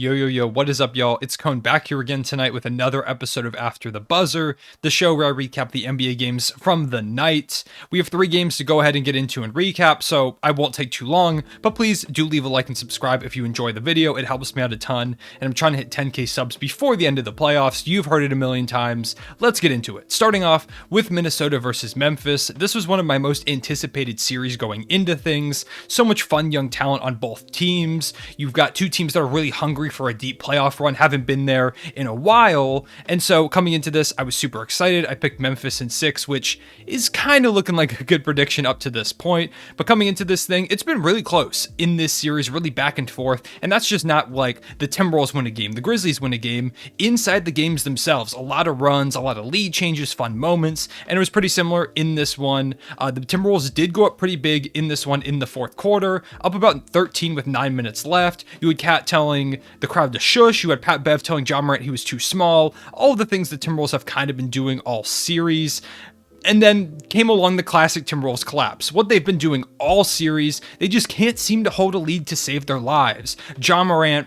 Yo, what is up, y'all? It's Cone back here again tonight with another episode of After the Buzzer, the show where I recap the NBA games from the night. We have 3 games to go ahead and get into and recap, so I won't take too long, but please do leave a like and subscribe if you enjoy the video. It helps me out a ton, and I'm trying to hit 10k subs before the end of the playoffs. You've heard it a million times. Let's get into it. Starting off with Minnesota versus Memphis. This was one of my most anticipated series going into things. So much fun young talent on both teams. You've got 2 teams that are really hungry for a deep playoff run, haven't been there in a while, and so coming into this I was super excited. I picked Memphis in 6, which is kind of looking like a good prediction up to this point, but coming into this thing, it's been really close in this series, really back and forth, and that's just not like the Timberwolves win a game, the Grizzlies win a game. Inside the games themselves, a lot of runs, a lot of lead changes, fun moments, and it was pretty similar in this one. The Timberwolves did go up pretty big in this one in the fourth quarter, up about 13 with 9 minutes left. You had Cat telling the crowd to shush. You had Pat Bev telling Ja Morant he was too small. All of the things the Timberwolves have kind of been doing all series. And then came along the classic Timberwolves collapse. What they've been doing all series, they just can't seem to hold a lead to save their lives. Ja Morant,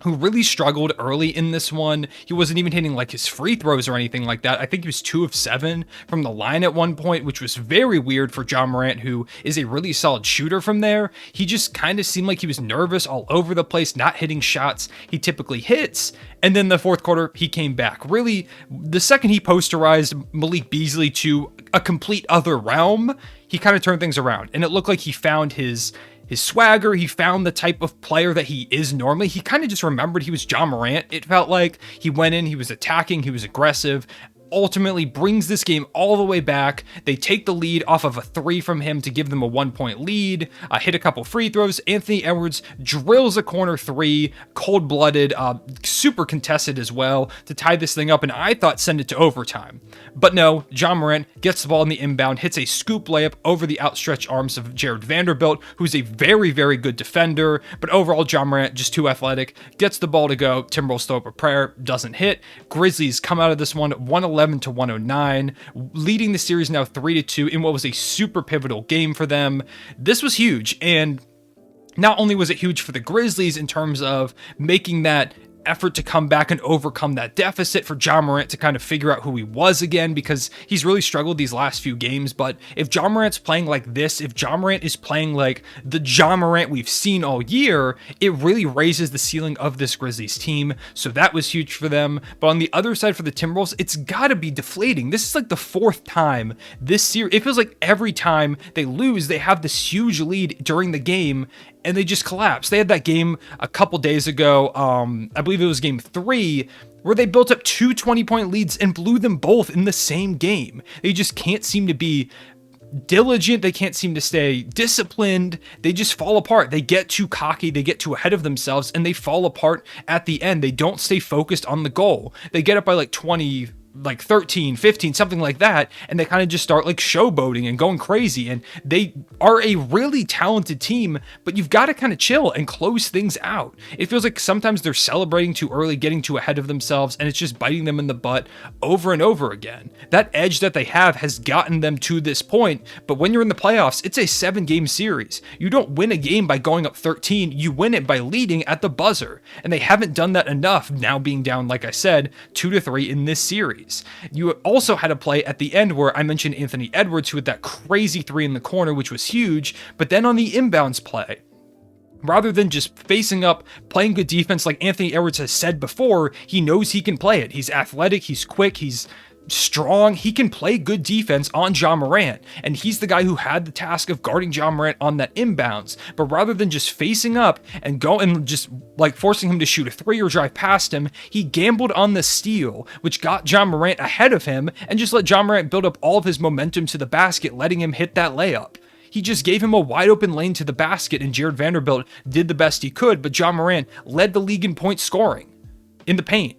who really struggled early in this one. He wasn't even hitting like his free throws or anything like that. I think he was 2 of 7 from the line at one point, which was very weird for Ja Morant, who is a really solid shooter from there. He just kind of seemed like he was nervous all over the place, not hitting shots he typically hits. And then the fourth quarter, he came back. Really, the second he posterized Malik Beasley to a complete other realm, he kind of turned things around. And it looked like he found his swagger, he found the type of player that he is normally. He kind of just remembered he was Ja Morant. It felt like he went in, he was attacking, he was aggressive, ultimately brings this game all the way back. They take the lead off of a 3 from him to give them a 1-point lead, hit a couple free throws. Anthony Edwards drills a corner 3, cold-blooded, super contested as well, to tie this thing up, and I thought send it to overtime. But no, Ja Morant gets the ball in the inbound, hits a scoop layup over the outstretched arms of Jared Vanderbilt, who's a very, very good defender, but overall Ja Morant just too athletic, gets the ball to go. Timberwolves throw up a prayer, doesn't hit. Grizzlies come out of this one 111 to 109, leading the series now 3-2 in what was a super pivotal game for them. This was huge, and not only was it huge for the Grizzlies in terms of making that effort to come back and overcome that deficit, for Ja Morant to kind of figure out who he was again, because he's really struggled these last few games. But if Ja Morant's playing like this, if Ja Morant is playing like the Ja Morant we've seen all year, it really raises the ceiling of this Grizzlies team. So that was huge for them. But on the other side for the Timberwolves, it's got to be deflating. This is like the 4th time this series. It feels like every time they lose, they have this huge lead during the game, and they just collapse. They had that game a couple days ago, I believe it was game 3, where they built up 2 20-point leads and blew them both in the same game. They just can't seem to be diligent. They can't seem to stay disciplined. They just fall apart. They get too cocky. They get too ahead of themselves, and they fall apart at the end. They don't stay focused on the goal. They get up by like 20, like 13, 15, something like that, and they kind of just start like showboating and going crazy. And they are a really talented team, but you've got to kind of chill and close things out. It feels like sometimes they're celebrating too early, getting too ahead of themselves, and it's just biting them in the butt over and over again. That edge that they have has gotten them to this point, but when you're in the playoffs, it's a 7-game series. You don't win a game by going up 13, you win it by leading at the buzzer, and they haven't done that enough, now being down, like I said, 2-3 in this series. You also had a play at the end where I mentioned Anthony Edwards, who had that crazy 3 in the corner, which was huge, but then on the inbounds play, rather than just facing up, playing good defense like Anthony Edwards has said before, he knows he can play it. He's athletic, he's quick, he's strong, he can play good defense on Ja Morant, and he's the guy who had the task of guarding Ja Morant on that inbounds. But rather than just facing up and go and just like forcing him to shoot a 3 or drive past him, he gambled on the steal, which got Ja Morant ahead of him, and just let Ja Morant build up all of his momentum to the basket, letting him hit that layup. He just gave him a wide open lane to the basket, and Jared Vanderbilt did the best he could, but Ja Morant led the league in point scoring in the paint.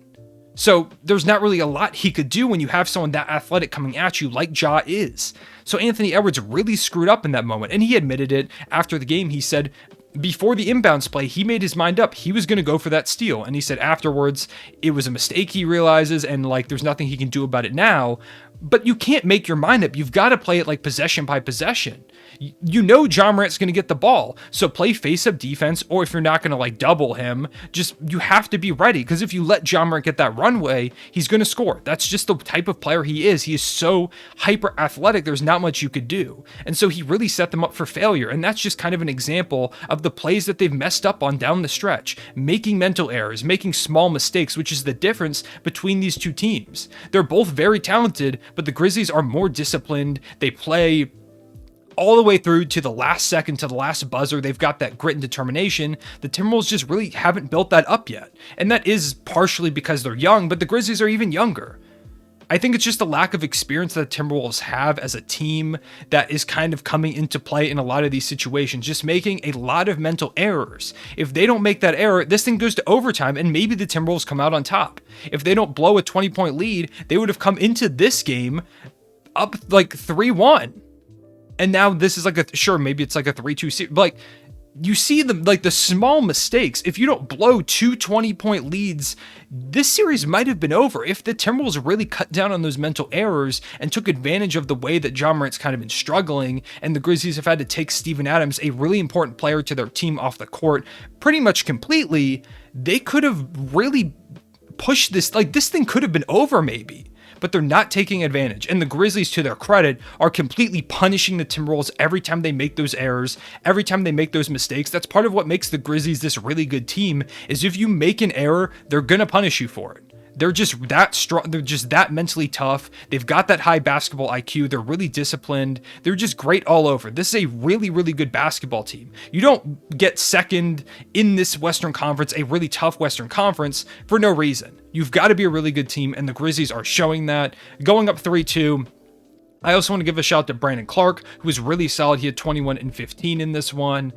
So there's not really a lot he could do when you have someone that athletic coming at you like Ja is. So Anthony Edwards really screwed up in that moment, and he admitted it after the game. He said, before the inbounds play, he made his mind up. He was going to go for that steal. And he said afterwards, it was a mistake, he realizes, and like there's nothing he can do about it now. But you can't make your mind up. You've got to play it like possession by possession. You know Ja Morant's going to get the ball, so play face-up defense, or if you're not going to like double him, just you have to be ready, because if you let Ja Morant get that runway, he's going to score. That's just the type of player he is. He is so hyper athletic, there's not much you could do. And so he really set them up for failure, and that's just kind of an example of the plays that they've messed up on down the stretch, making mental errors, making small mistakes, which is the difference between these two teams. They're both very talented, but the Grizzlies are more disciplined. They play all the way through to the last second, to the last buzzer. They've got that grit and determination. The Timberwolves just really haven't built that up yet. And that is partially because they're young, but the Grizzlies are even younger. I think it's just a lack of experience that the Timberwolves have as a team that is kind of coming into play in a lot of these situations, just making a lot of mental errors. If they don't make that error, this thing goes to overtime and maybe the Timberwolves come out on top. If they don't blow a 20-point lead, they would have come into this game up like 3-1. And now this is like maybe it's like a 3-2 series, but like you see the small mistakes. If you don't blow 2 20-point leads, this series might have been over. If the Timberwolves really cut down on those mental errors and took advantage of the way that Ja Morant's kind of been struggling, and the Grizzlies have had to take Steven Adams, a really important player to their team, off the court pretty much completely, they could have really pushed this. Like, this thing could have been over maybe. But they're not taking advantage. And the Grizzlies, to their credit, are completely punishing the Timberwolves every time they make those errors, every time they make those mistakes. That's part of what makes the Grizzlies this really good team, is if you make an error, they're going to punish you for it. They're just that strong. They're just that mentally tough. They've got that high basketball IQ. They're really disciplined. They're just great all over. This is a really, really good basketball team. You don't get second in this Western Conference, a really tough Western Conference, for no reason. You've got to be a really good team, and the Grizzlies are showing that. Going up 3-2. I also want to give a shout to Brandon Clark, who was really solid. He had 21 and 15 in this one.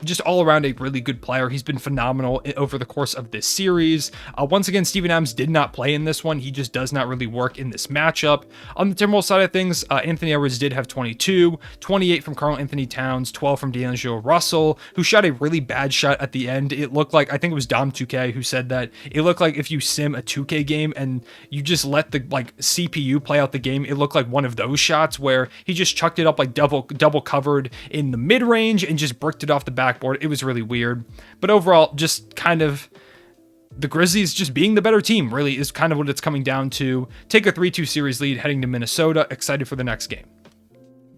Just all around a really good player. He's been phenomenal over the course of this series. Once again, Steven Adams did not play in this one. He just does not really work in this matchup. On the Timberwolves side of things, Anthony Edwards did have 22, 28 from Karl Anthony Towns, 12 from D'Angelo Russell, who shot a really bad shot at the end. It looked like, I think it was Dom2K who said that, it looked like if you sim a 2K game and you just let the CPU play out the game, it looked like one of those shots where he just chucked it up like double covered in the mid-range and just bricked it off the backboard. It was really weird. But overall, just kind of the Grizzlies just being the better team really is kind of what it's coming down to. Take a 3-2 series lead heading to Minnesota. Excited for the next game.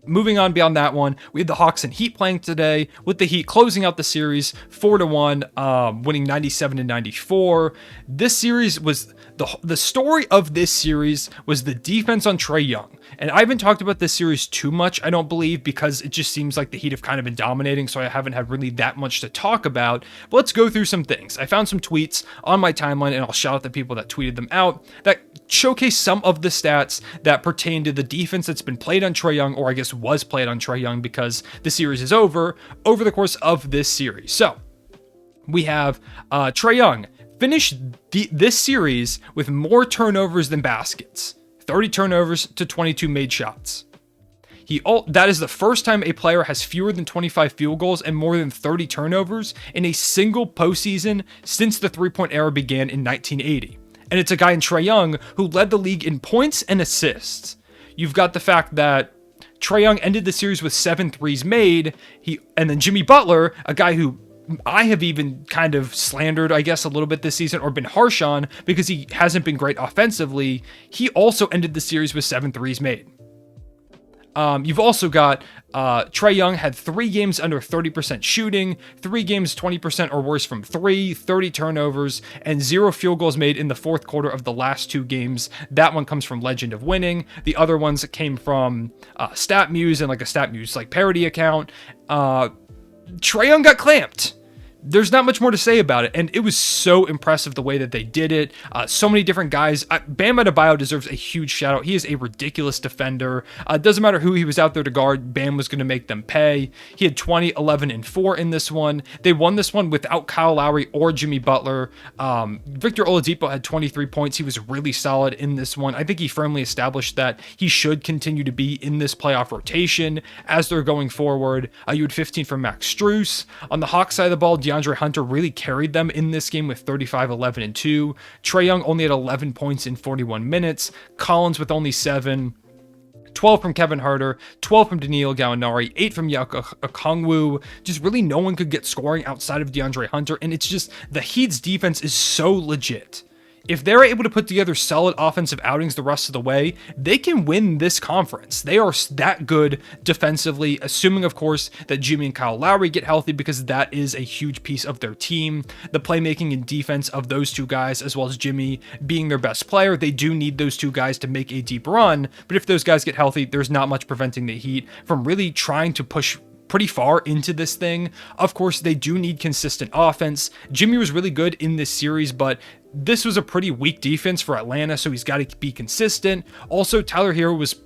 Moving on beyond that one, we had the Hawks and Heat playing today, with the Heat closing out the series 4-1, winning 97-94. This series was the story of this series was the defense on Trae Young. And I haven't talked about this series too much, I don't believe, because it just seems like the Heat have kind of been dominating, so I haven't had really that much to talk about. But let's go through some things. I found some tweets on my timeline, and I'll shout out the people that tweeted them out, that showcase some of the stats that pertain to the defense that's been played on Trae Young, or I guess was played on Trae Young because the series is over the course of this series. So we have Trae Young finished this series with more turnovers than baskets, 30 turnovers to 22 made shots. That is the first time a player has fewer than 25 field goals and more than 30 turnovers in a single postseason since the three-point era began in 1980. And it's a guy in Trae Young who led the league in points and assists. You've got the fact that Trae Young ended the series with 7 threes made. And then Jimmy Butler, a guy who I have even kind of slandered, I guess, a little bit this season, or been harsh on because he hasn't been great offensively. He also ended the series with 7 threes made. You've also got Trae Young had 3 games under 30% shooting, 3 games 20% or worse from 3, 30 turnovers, and 0 field goals made in the fourth quarter of the last 2 games. That one comes from Legend of Winning. The other ones came from StatMuse and like a StatMuse like parody account. Trae Young got clamped. there's not much more to say about it. And it was so impressive the way that they did it. So many different guys. Bam Adebayo deserves a huge shout out. He is a ridiculous defender. It doesn't matter who he was out there to guard. Bam was going to make them pay. He had 20, 11, and 4 in this one. They won this one without Kyle Lowry or Jimmy Butler. Victor Oladipo had 23 points. He was really solid in this one. I think he firmly established that he should continue to be in this playoff rotation as they're going forward. You had 15 from Max Strus. On the Hawks side of the ball, DeAndre Hunter really carried them in this game with 35, 11, and 2. Trae Young only had 11 points in 41 minutes. Collins with only 7. 12 from Kevin Huerter, 12 from Danilo Gallinari, 8 from Yuka Okongwu. Just really no one could get scoring outside of DeAndre Hunter, and it's just the Heat's defense is so legit. If they're able to put together solid offensive outings the rest of the way, they can win this conference. They are that good defensively, assuming, of course, that Jimmy and Kyle Lowry get healthy, because that is a huge piece of their team. The playmaking and defense of those two guys, as well as Jimmy being their best player, they do need those two guys to make a deep run. But if those guys get healthy, there's not much preventing the Heat from really trying to push pretty far into this thing. Of course, they do need consistent offense. Jimmy was really good in this series, but this was a pretty weak defense for Atlanta, so he's got to be consistent. Also, Tyler Hero was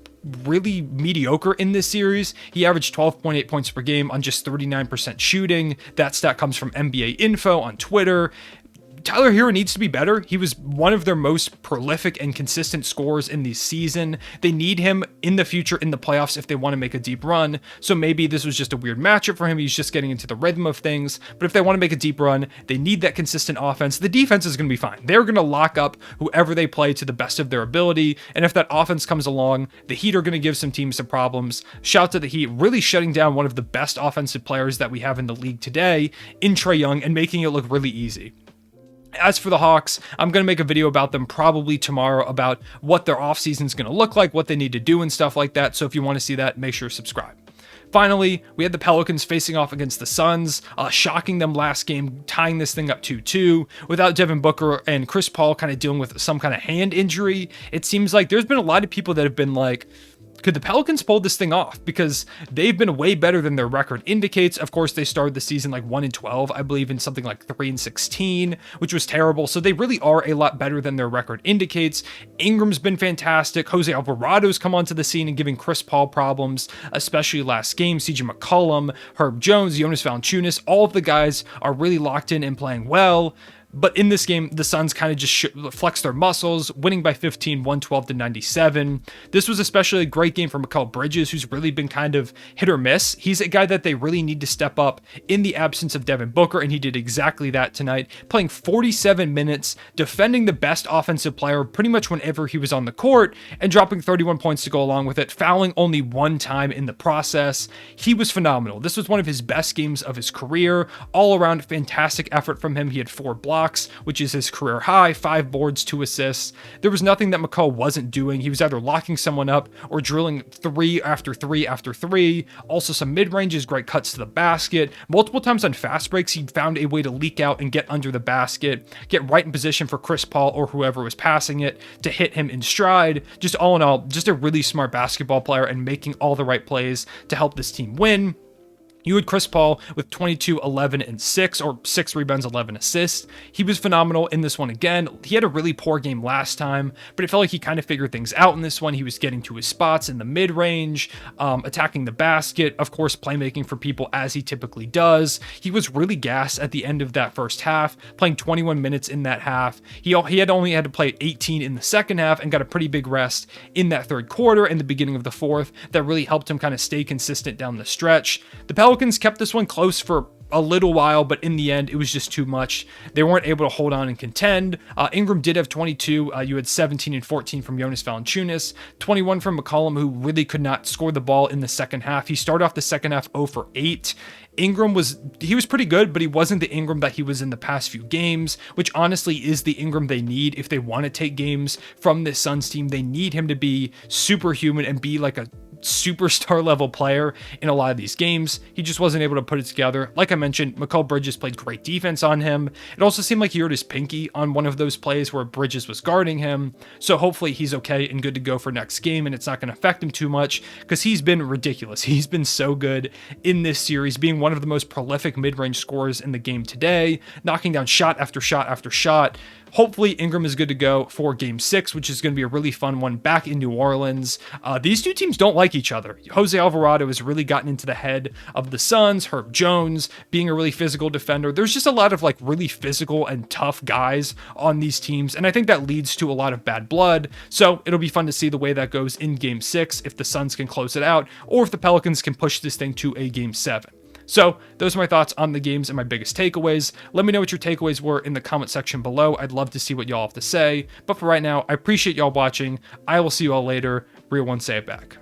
really mediocre in this series. He averaged 12.8 points per game on just 39% shooting. That stat comes from NBA Info on Twitter. Tyler Hero needs to be better. He was one of their most prolific and consistent scorers in the season. They need him in the future in the playoffs if they want to make a deep run. So maybe this was just a weird matchup for him. He's just getting into the rhythm of things. But if they want to make a deep run, they need that consistent offense. The defense is going to be fine. They're going to lock up whoever they play to the best of their ability. And if that offense comes along, the Heat are going to give some teams some problems. Shout out to the Heat, really shutting down one of the best offensive players that we have in the league today in Trae Young and making it look really easy. As for the Hawks, I'm going to make a video about them probably tomorrow about what their offseason is going to look like, what they need to do and stuff like that. So if you want to see that, make sure to subscribe. Finally, we had the Pelicans facing off against the Suns, shocking them last game, tying this thing up 2-2. Without Devin Booker and Chris Paul kind of dealing with some kind of hand injury, it seems like there's been a lot of people that have been like, could the Pelicans pull this thing off? Because they've been way better than their record indicates. Of course, they started the season like 1-12, I believe, in something like 3-16, which was terrible. So they really are a lot better than their record indicates. Ingram's been fantastic. Jose Alvarado's come onto the scene and giving Chris Paul problems, especially last game. CJ McCollum, Herb Jones, Jonas Valanciunas, all of the guys are really locked in and playing well. But in this game, the Suns kind of just flexed their muscles, winning by 15, 112-97. This was especially a great game for Mikal Bridges, who's really been kind of hit or miss. He's a guy that they really need to step up in the absence of Devin Booker, and he did exactly that tonight, playing 47 minutes, defending the best offensive player pretty much whenever he was on the court, and dropping 31 points to go along with it, fouling only one time in the process. He was phenomenal. This was one of his best games of his career. All around, fantastic effort from him. He had 4 blocks, which is his career high, 5 boards, 2 assists. There was nothing that McCall wasn't doing. He was either locking someone up or drilling 3 after 3 after 3. Also some mid-ranges, great cuts to the basket. Multiple times on fast breaks, he found a way to leak out and get under the basket, get right in position for Chris Paul or whoever was passing it to hit him in stride. Just all in all, just a really smart basketball player and making all the right plays to help this team win. You had Chris Paul with 22, 11, and 6, or 6 rebounds, 11 assists. He was phenomenal in this one again. He had a really poor game last time, but it felt like he kind of figured things out in this one. He was getting to his spots in the mid-range, attacking the basket, of course, playmaking for people as he typically does. He was really gassed at the end of that first half, playing 21 minutes in that half. He had only had to play 18 in the second half and got a pretty big rest in that third quarter and the beginning of the fourth. That really helped him kind of stay consistent down the stretch. The Pelicans kept this one close for a little while, but in the end, it was just too much. They weren't able to hold on and contend. Ingram did have 22. You had 17 and 14 from Jonas Valanciunas, 21 from McCollum, who really could not score the ball in the second half. He started off the second half 0 for 8. Ingram was pretty good, but he wasn't the Ingram that he was in the past few games, which honestly is the Ingram they need if they want to take games from this Suns team. They need him to be superhuman and be like a superstar level player in a lot of these games. He just wasn't able to put it together. Like I mentioned, Mikal Bridges played great defense on him. It also seemed like he hurt his pinky on one of those plays where Bridges was guarding him. So hopefully he's okay and good to go for next game, and it's not going to affect him too much, because he's been ridiculous. He's been so good in this series, being one of the most prolific mid-range scorers in the game today, knocking down shot after shot after shot. Hopefully Ingram is good to go for game 6, which is going to be a really fun one back in New Orleans. These two teams don't like each other. Jose Alvarado has really gotten into the head of the Suns. Herb Jones being a really physical defender. There's just a lot of like really physical and tough guys on these teams, and I think that leads to a lot of bad blood. So it'll be fun to see the way that goes in game 6, if the Suns can close it out, or if the Pelicans can push this thing to a game 7. So those are my thoughts on the games and my biggest takeaways. Let me know what your takeaways were in the comment section below. I'd love to see what y'all have to say. But for right now, I appreciate y'all watching. I will see you all later. Real One, say it back.